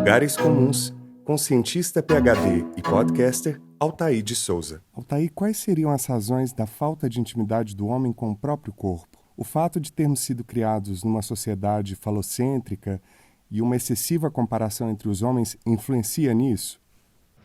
Lugares Comuns, com cientista PhD e podcaster Altair de Souza. Altair, quais seriam as razões da falta de intimidade do homem com o próprio corpo? O fato de termos sido criados numa sociedade falocêntrica e uma excessiva comparação entre os homens influencia nisso?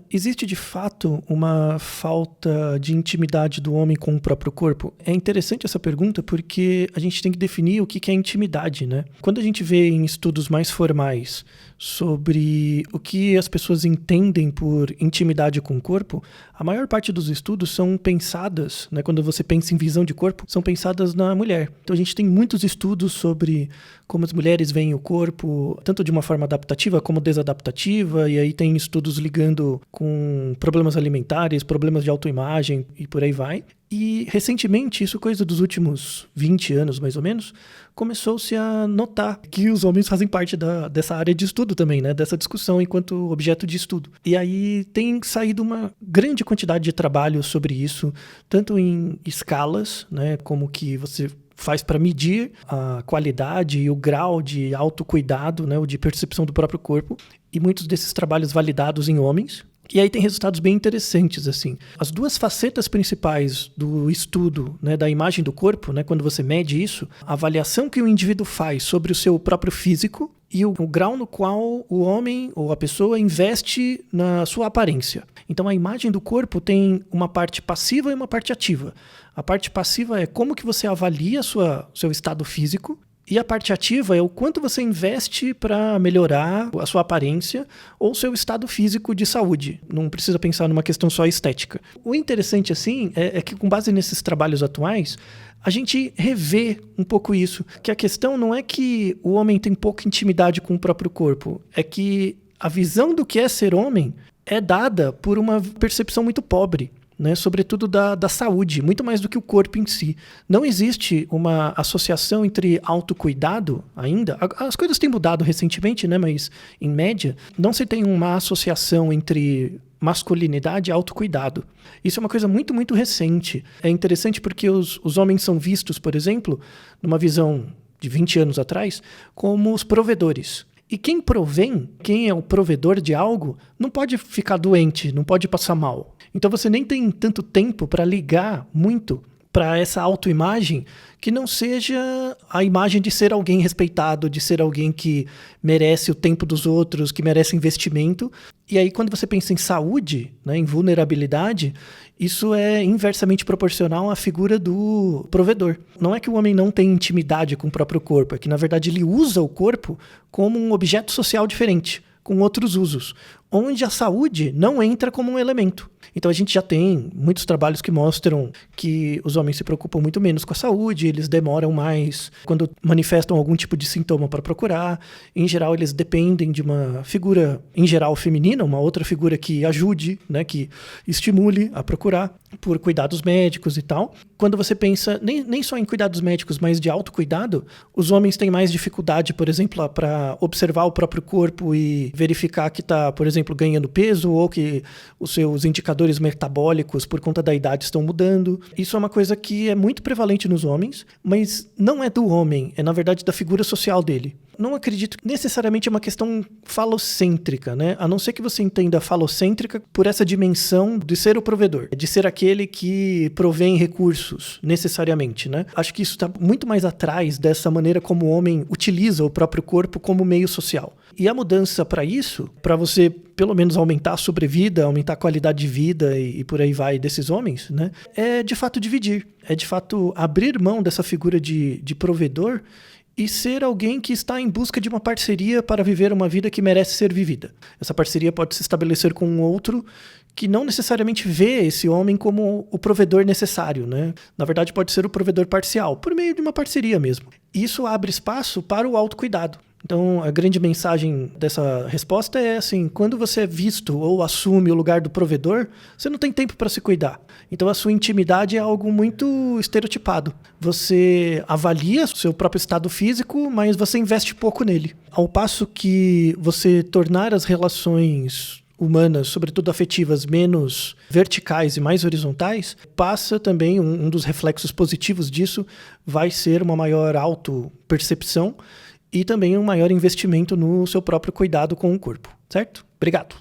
Existe, de fato, uma falta de intimidade do homem com o próprio corpo? É interessante essa pergunta porque a gente tem que definir o que é intimidade, né? Quando a gente vê em estudos mais formais sobre o que as pessoas entendem por intimidade com o corpo, a maior parte dos estudos são pensadas, né, quando você pensa em visão de corpo, são pensadas na mulher. Então a gente tem muitos estudos sobre como as mulheres veem o corpo, tanto de uma forma adaptativa como desadaptativa, e aí tem estudos ligando com problemas alimentares, problemas de autoimagem e por aí vai. E recentemente, isso coisa dos últimos 20 anos mais ou menos, começou-se a notar que os homens fazem parte dessa área de estudo também, né? Dessa discussão enquanto objeto de estudo. E aí tem saído uma grande quantidade de trabalho sobre isso, tanto em escalas, né? Como que você faz para medir a qualidade e o grau de autocuidado, né? Ou de percepção do próprio corpo. E muitos desses trabalhos validados em homens. E aí tem resultados bem interessantes, assim. As duas facetas principais do estudo, né, da imagem do corpo, né, quando você mede isso, a avaliação que o indivíduo faz sobre o seu próprio físico e o grau no qual o homem ou a pessoa investe na sua aparência. Então a imagem do corpo tem uma parte passiva e uma parte ativa. A parte passiva é como que você avalia seu estado físico. E a parte ativa é o quanto você investe para melhorar a sua aparência ou o seu estado físico de saúde. Não precisa pensar numa questão só estética. O interessante, assim, é que com base nesses trabalhos atuais, a gente revê um pouco isso. Que a questão não é que o homem tem pouca intimidade com o próprio corpo. É que a visão do que é ser homem é dada por uma percepção muito pobre. Né, sobretudo da saúde, muito mais do que o corpo em si. Não existe uma associação entre autocuidado ainda. As coisas têm mudado recentemente, né, mas, em média, não se tem uma associação entre masculinidade e autocuidado. Isso é uma coisa muito, muito recente. É interessante porque os homens são vistos, por exemplo, numa visão de 20 anos atrás, como os provedores. E quem provém, quem é o provedor de algo, não pode ficar doente, não pode passar mal. Então você nem tem tanto tempo para ligar muito para essa autoimagem que não seja a imagem de ser alguém respeitado, de ser alguém que merece o tempo dos outros, que merece investimento. E aí quando você pensa em saúde, né, em vulnerabilidade, isso é inversamente proporcional à figura do provedor. Não é que o homem não tem intimidade com o próprio corpo, é que na verdade ele usa o corpo como um objeto social diferente, com outros usos, onde a saúde não entra como um elemento. Então a gente já tem muitos trabalhos que mostram que os homens se preocupam muito menos com a saúde, eles demoram mais quando manifestam algum tipo de sintoma para procurar. Em geral, eles dependem de uma figura, em geral feminina, uma outra figura que ajude, né, que estimule a procurar por cuidados médicos e tal. Quando você pensa nem só em cuidados médicos, mas de autocuidado, os homens têm mais dificuldade, por exemplo, para observar o próprio corpo e verificar que está, por exemplo, ganhando peso ou que os seus indicadores metabólicos por conta da idade estão mudando. Isso é uma coisa que é muito prevalente nos homens, mas não é do homem, é na verdade da figura social dele. Não acredito que necessariamente é uma questão falocêntrica, né? A não ser que você entenda falocêntrica por essa dimensão de ser o provedor, de ser aquele que provém recursos, necessariamente, né? Acho que isso está muito mais atrás dessa maneira como o homem utiliza o próprio corpo como meio social. E a mudança para isso, para você pelo menos aumentar a sobrevida, aumentar a qualidade de vida e por aí vai desses homens, né? É de fato dividir, é de fato abrir mão dessa figura de provedor e ser alguém que está em busca de uma parceria para viver uma vida que merece ser vivida. Essa parceria pode se estabelecer com um outro que não necessariamente vê esse homem como o provedor necessário, né? Na verdade, pode ser o provedor parcial, por meio de uma parceria mesmo. Isso abre espaço para o autocuidado. Então, a grande mensagem dessa resposta é assim, quando você é visto ou assume o lugar do provedor, você não tem tempo para se cuidar. Então, a sua intimidade é algo muito estereotipado. Você avalia o seu próprio estado físico, mas você investe pouco nele. Ao passo que você tornar as relações humanas, sobretudo afetivas, menos verticais e mais horizontais, passa também, um dos reflexos positivos disso vai ser uma maior autopercepção e também um maior investimento no seu próprio cuidado com o corpo. certo? Obrigado.